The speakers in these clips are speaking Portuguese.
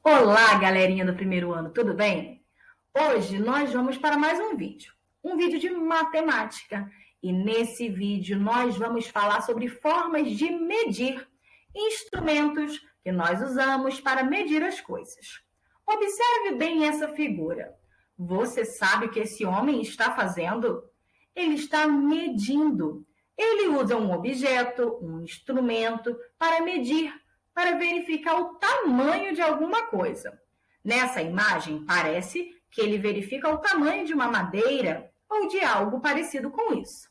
Olá, galerinha do primeiro ano, tudo bem? Hoje nós vamos para mais um vídeo de matemática. E nesse vídeo nós vamos falar sobre formas de medir, instrumentos que nós usamos para medir as coisas. Observe bem essa figura. Você sabe o que esse homem está fazendo? Ele está medindo. Ele usa um objeto, um instrumento para medir, para verificar o tamanho de alguma coisa. Nessa imagem, parece que ele verifica o tamanho de uma madeira ou de algo parecido com isso.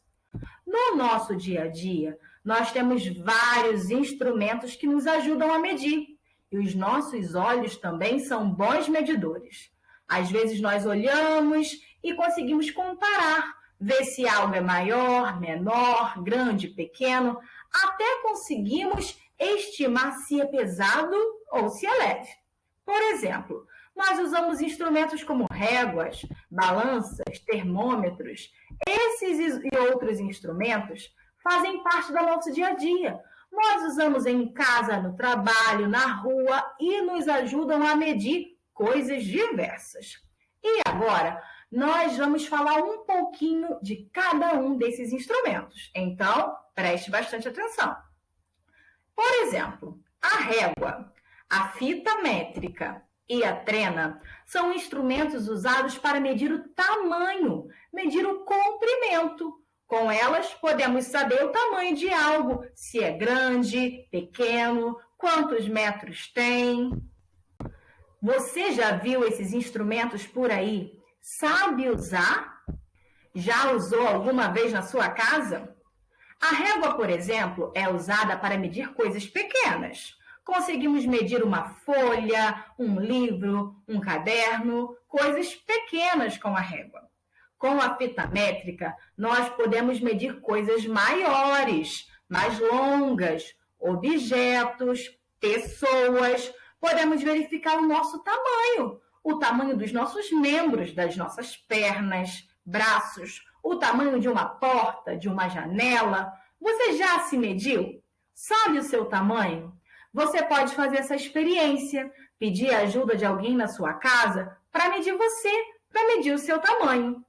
No nosso dia a dia, nós temos vários instrumentos que nos ajudam a medir. E os nossos olhos também são bons medidores. Às vezes nós olhamos e conseguimos comparar, ver se algo é maior, menor, grande, pequeno, até conseguimos estimar se é pesado ou se é leve. Por exemplo, nós usamos instrumentos como réguas, balanças, termômetros. Esses e outros instrumentos fazem parte do nosso dia a dia. Nós usamos em casa, no trabalho, na rua e nos ajudam a medir coisas diversas. E agora, nós vamos falar um pouquinho de cada um desses instrumentos. Então, preste bastante atenção. Por exemplo, a régua, a fita métrica e a trena são instrumentos usados para medir o tamanho, medir o comprimento. Com elas, podemos saber o tamanho de algo, se é grande, pequeno, quantos metros tem. Você já viu esses instrumentos por aí? Sabe usar? Já usou alguma vez na sua casa? A régua, por exemplo, é usada para medir coisas pequenas. Conseguimos medir uma folha, um livro, um caderno, coisas pequenas com a régua. Com a fita métrica, nós podemos medir coisas maiores, mais longas, objetos, pessoas. Podemos verificar o nosso tamanho, o tamanho dos nossos membros, das nossas pernas, braços, o tamanho de uma porta, de uma janela. Você já se mediu? Sabe o seu tamanho? Você pode fazer essa experiência, pedir a ajuda de alguém na sua casa para medir você, para medir o seu tamanho.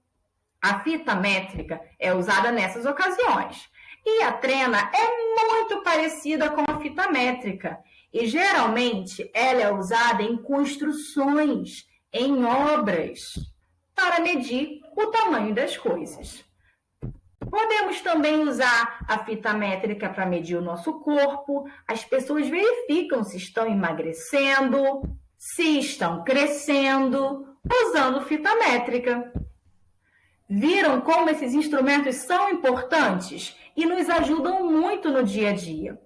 A fita métrica é usada nessas ocasiões. E a trena é muito parecida com a fita métrica. E geralmente ela é usada em construções, em obras, para medir o tamanho das coisas. Podemos também usar a fita métrica para medir o nosso corpo. As pessoas verificam se estão emagrecendo, se estão crescendo, usando fita métrica. Viram como esses instrumentos são importantes e nos ajudam muito no dia a dia?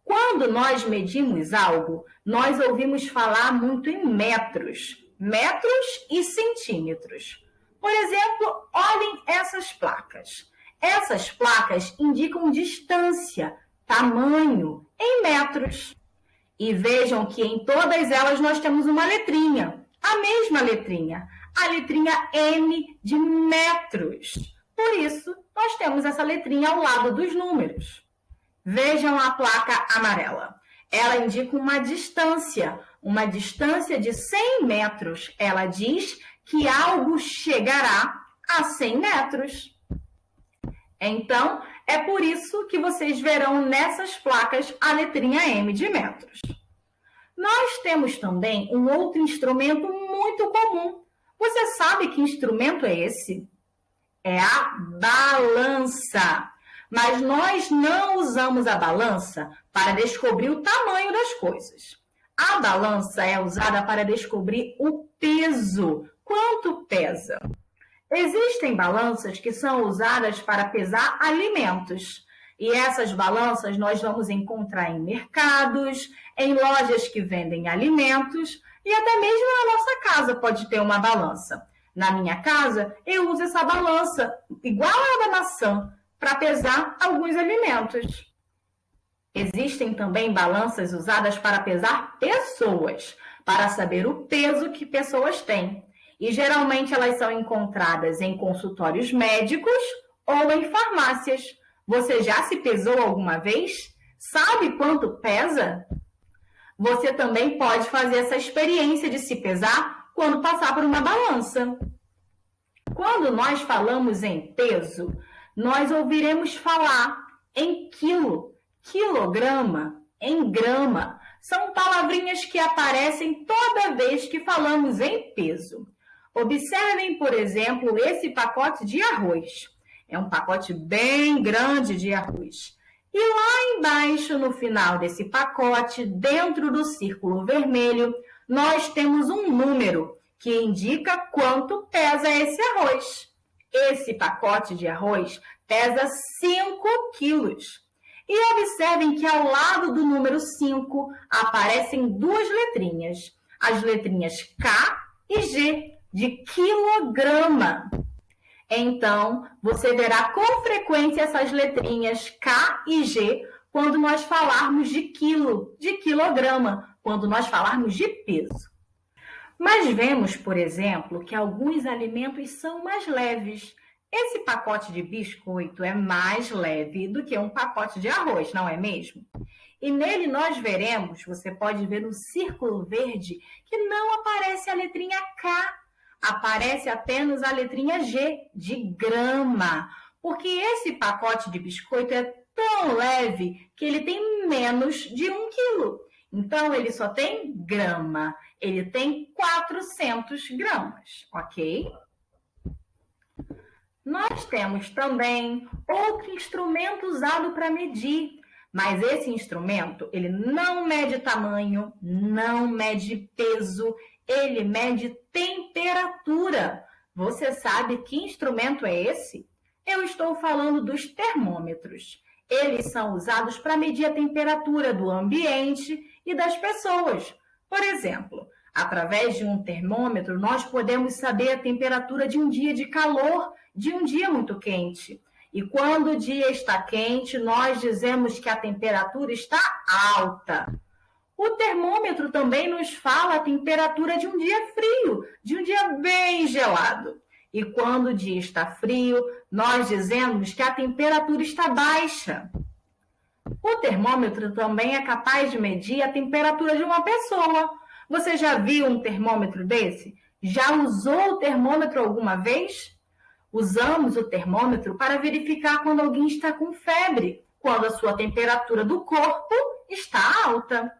Quando nós medimos algo, nós ouvimos falar muito em metros e centímetros. Por exemplo, olhem essas placas. Essas placas indicam distância, tamanho, em metros. E vejam que em todas elas nós temos uma letrinha, a mesma letrinha, a letrinha M de metros. Por isso, nós temos essa letrinha ao lado dos números. Vejam a placa amarela. Ela indica uma distância de 100 metros. Ela diz que algo chegará a 100 metros. Então, é por isso que vocês verão nessas placas a letrinha M de metros. Nós temos também um outro instrumento muito comum. Você sabe que instrumento é esse? É a balança. Mas nós não usamos a balança para descobrir o tamanho das coisas. A balança é usada para descobrir o peso. Quanto pesa? Existem balanças que são usadas para pesar alimentos. E essas balanças nós vamos encontrar em mercados, em lojas que vendem alimentos e até mesmo na nossa casa pode ter uma balança. Na minha casa, eu uso essa balança, igual a da maçã, para pesar alguns alimentos. Existem também balanças usadas para pesar pessoas, para saber o peso que pessoas têm. E geralmente elas são encontradas em consultórios médicos ou em farmácias. Você já se pesou alguma vez? Sabe quanto pesa? Você também pode fazer essa experiência de se pesar quando passar por uma balança. Quando nós falamos em peso, nós ouviremos falar em quilo, quilograma, em grama. São palavrinhas que aparecem toda vez que falamos em peso. Observem, por exemplo, esse pacote de arroz. É um pacote bem grande de arroz. E lá embaixo, no final desse pacote, dentro do círculo vermelho, nós temos um número que indica quanto pesa esse arroz. Esse pacote de arroz pesa 5 quilos. E observem que ao lado do número 5 aparecem duas letrinhas, as letrinhas K e G, de quilograma. Então, você verá com frequência essas letrinhas K e G quando nós falarmos de quilo, de quilograma, quando nós falarmos de peso. Mas vemos, por exemplo, que alguns alimentos são mais leves. Esse pacote de biscoito é mais leve do que um pacote de arroz, não é mesmo? E nele nós veremos, você pode ver um círculo verde que não aparece a letrinha K, aparece apenas a letrinha G, de grama, porque esse pacote de biscoito é tão leve que ele tem menos de 1 quilo. Então, ele só tem grama, ele tem 400 gramas, ok? Nós temos também outro instrumento usado para medir, mas esse instrumento, ele não mede tamanho, não mede peso, ele mede temperatura. Você sabe que instrumento é esse? Eu estou falando dos termômetros. Eles são usados para medir a temperatura do ambiente e das pessoas. Por exemplo, através de um termômetro, nós podemos saber a temperatura de um dia de calor, de um dia muito quente. E quando o dia está quente, nós dizemos que a temperatura está alta. O termômetro também nos fala a temperatura de um dia frio, de um dia bem gelado. E quando o dia está frio, nós dizemos que a temperatura está baixa. O termômetro também é capaz de medir a temperatura de uma pessoa. Você já viu um termômetro desse? Já usou o termômetro alguma vez? Usamos o termômetro para verificar quando alguém está com febre, quando a sua temperatura do corpo está alta.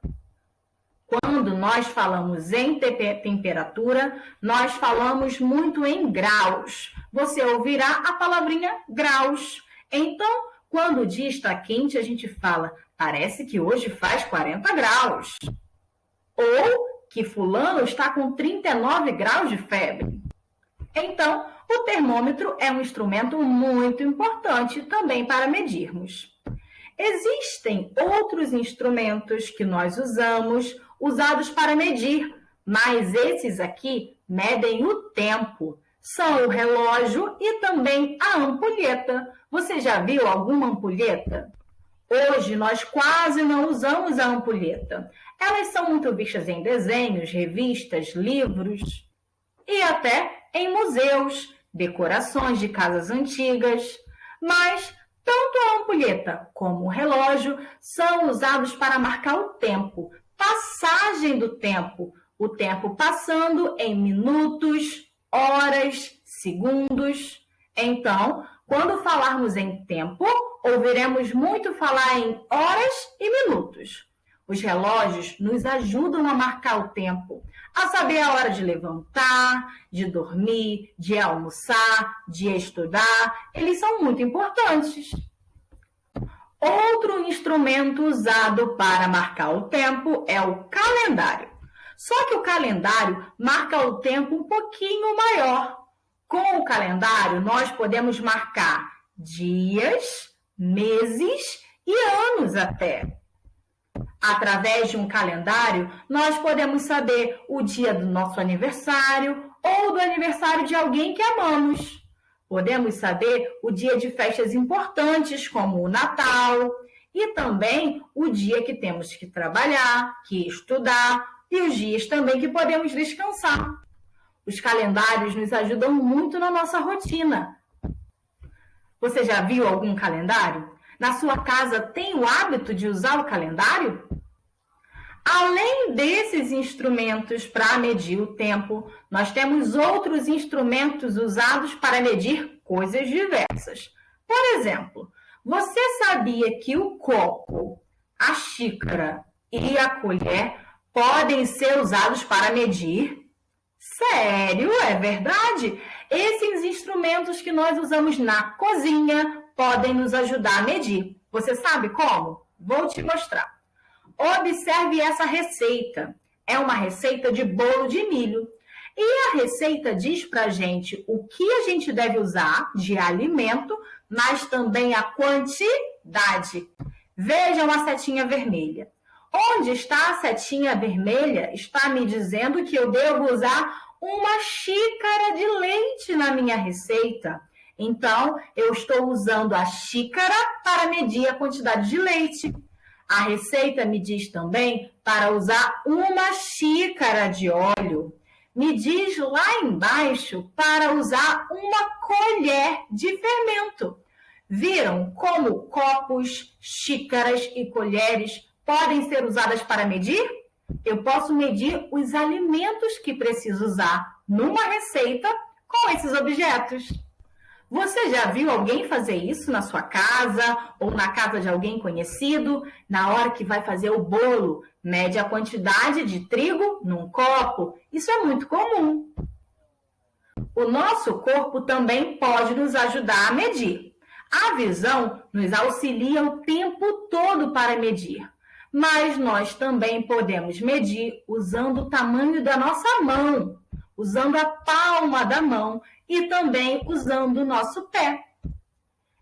Quando nós falamos em temperatura, nós falamos muito em graus. Você ouvirá a palavrinha graus. Então, quando o dia está quente, a gente fala, parece que hoje faz 40 graus. Ou que fulano está com 39 graus de febre. Então, o termômetro é um instrumento muito importante também para medirmos. Existem outros instrumentos que nós usamos, usados para medir, mas esses aqui medem o tempo. São o relógio e também a ampulheta. Você já viu alguma ampulheta? Hoje nós quase não usamos a ampulheta. Elas são muito vistas em desenhos, revistas, livros e até em museus, decorações de casas antigas. Mas tanto a ampulheta como o relógio são usados para marcar o tempo, passagem do tempo, o tempo passando em minutos, horas, segundos. Então, quando falarmos em tempo, ouviremos muito falar em horas e minutos. Os relógios nos ajudam a marcar o tempo, a saber a hora de levantar, de dormir, de almoçar, de estudar. Eles são muito importantes. Outro instrumento usado para marcar o tempo é o calendário. Só que o calendário marca o tempo um pouquinho maior. Com o calendário, nós podemos marcar dias, meses e anos até. Através de um calendário, nós podemos saber o dia do nosso aniversário ou do aniversário de alguém que amamos. Podemos saber o dia de festas importantes, como o Natal, e também o dia que temos que trabalhar, que estudar, e os dias também que podemos descansar. Os calendários nos ajudam muito na nossa rotina. Você já viu algum calendário? Na sua casa tem o hábito de usar o calendário? Além desses instrumentos para medir o tempo, nós temos outros instrumentos usados para medir coisas diversas. Por exemplo, você sabia que o copo, a xícara e a colher podem ser usados para medir? Sério, é verdade? Esses instrumentos que nós usamos na cozinha podem nos ajudar a medir. Você sabe como? Vou te mostrar. Observe essa receita. É uma receita de bolo de milho. E a receita diz pra gente o que a gente deve usar de alimento, mas também a quantidade. Vejam a setinha vermelha. Onde está a setinha vermelha, está me dizendo que eu devo usar uma xícara de leite na minha receita. Então, eu estou usando a xícara para medir a quantidade de leite. A receita me diz também para usar uma xícara de óleo. Me diz lá embaixo para usar uma colher de fermento. Viram como copos, xícaras e colheres podem ser usadas para medir? Eu posso medir os alimentos que preciso usar numa receita com esses objetos. Você já viu alguém fazer isso na sua casa ou na casa de alguém conhecido? Na hora que vai fazer o bolo, mede a quantidade de trigo num copo. Isso é muito comum. O nosso corpo também pode nos ajudar a medir. A visão nos auxilia o tempo todo para medir. Mas nós também podemos medir usando o tamanho da nossa mão, usando a palma da mão e também usando o nosso pé.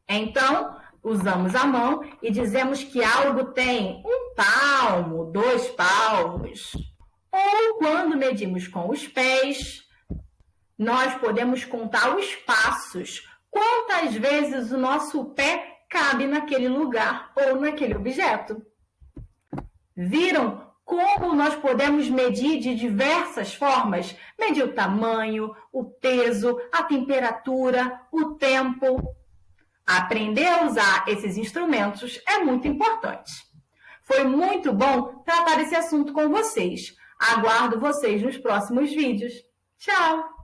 Então, usamos a mão e dizemos que algo tem 1 palmo, 2 palmos. Ou quando medimos com os pés, nós podemos contar os passos. Quantas vezes o nosso pé cabe naquele lugar ou naquele objeto? Viram como nós podemos medir de diversas formas? Medir o tamanho, o peso, a temperatura, o tempo. Aprender a usar esses instrumentos é muito importante. Foi muito bom tratar esse assunto com vocês. Aguardo vocês nos próximos vídeos. Tchau!